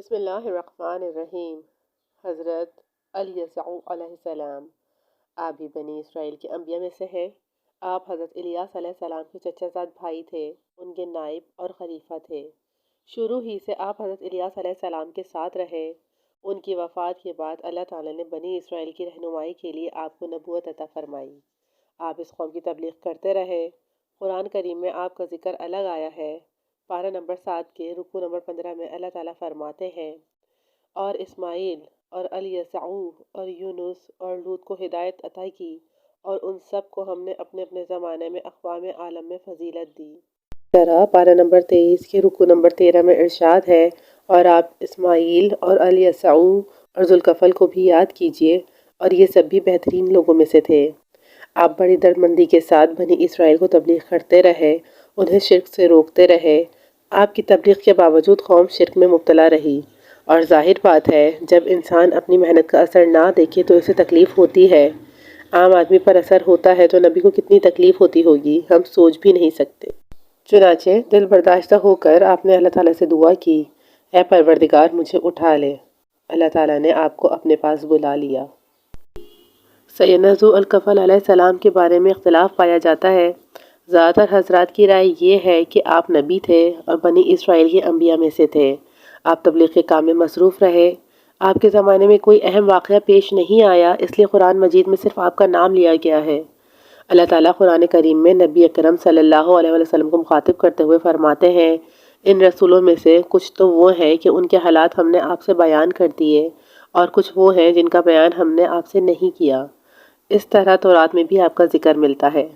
بسم اللہ الرحمن الرحیم۔ حضرت الیسع علیہ السلام آپ بھی بنی اسرائیل کے انبیاء میں سے ہیں۔ آپ حضرت الیاس علیہ السلام کے چچا زاد بھائی تھے، ان کے نائب اور خلیفہ تھے۔ شروع ہی سے آپ حضرت الیاس علیہ السلام کے ساتھ رہے۔ ان کی وفات کے بعد اللہ تعالیٰ نے بنی اسرائیل کی رہنمائی کے لیے آپ کو نبوت عطا فرمائی۔ آپ اس قوم کی تبلیغ کرتے رہے۔ قرآن کریم میں آپ کا ذکر الگ آیا ہے۔ پارہ نمبر 7 کے رکوع نمبر 15 میں اللہ تعالیٰ فرماتے ہیں، اور اسماعیل اور الیسع اور یونس اور لوط کو ہدایت عطا کی، اور ان سب کو ہم نے اپنے اپنے زمانے میں اقوام عالم میں فضیلت دی۔ طرح پارہ نمبر 23 کے رکوع نمبر 13 میں ارشاد ہے، اور آپ اسماعیل اور الیسع اور ذوالکفل کو بھی یاد کیجئے، اور یہ سب بھی بہترین لوگوں میں سے تھے۔ آپ بڑی دردمندی کے ساتھ بنی اسرائیل کو تبلیغ کرتے رہے، انہیں شرک سے روکتے رہے۔ آپ کی تبلیغ کے باوجود قوم شرک میں مبتلا رہی، اور ظاہر بات ہے جب انسان اپنی محنت کا اثر نہ دیکھے تو اسے تکلیف ہوتی ہے۔ عام آدمی پر اثر ہوتا ہے تو نبی کو کتنی تکلیف ہوتی ہوگی، ہم سوچ بھی نہیں سکتے۔ چنانچہ دل برداشتہ ہو کر آپ نے اللہ تعالیٰ سے دعا کی، اے پروردگار مجھے اٹھا لے۔ اللہ تعالیٰ نے آپ کو اپنے پاس بلا لیا۔ سیدنا ذوالکفل علیہ السلام کے بارے میں اختلاف پایا جاتا ہے۔ زیادہ تر حضرات کی رائے یہ ہے کہ آپ نبی تھے اور بنی اسرائیل کے انبیاء میں سے تھے۔ آپ تبلیغ کے کام میں مصروف رہے۔ آپ کے زمانے میں کوئی اہم واقعہ پیش نہیں آیا، اس لیے قرآن مجید میں صرف آپ کا نام لیا گیا ہے۔ اللہ تعالیٰ قرآن کریم میں نبی اکرم صلی اللہ علیہ وسلم کو مخاطب کرتے ہوئے فرماتے ہیں، ان رسولوں میں سے کچھ تو وہ ہیں کہ ان کے حالات ہم نے آپ سے بیان کر دیے، اور کچھ وہ ہیں جن کا بیان ہم نے آپ سے نہیں کیا۔ اس طرح تورات میں بھی آپ کا ذکر ملتا ہے۔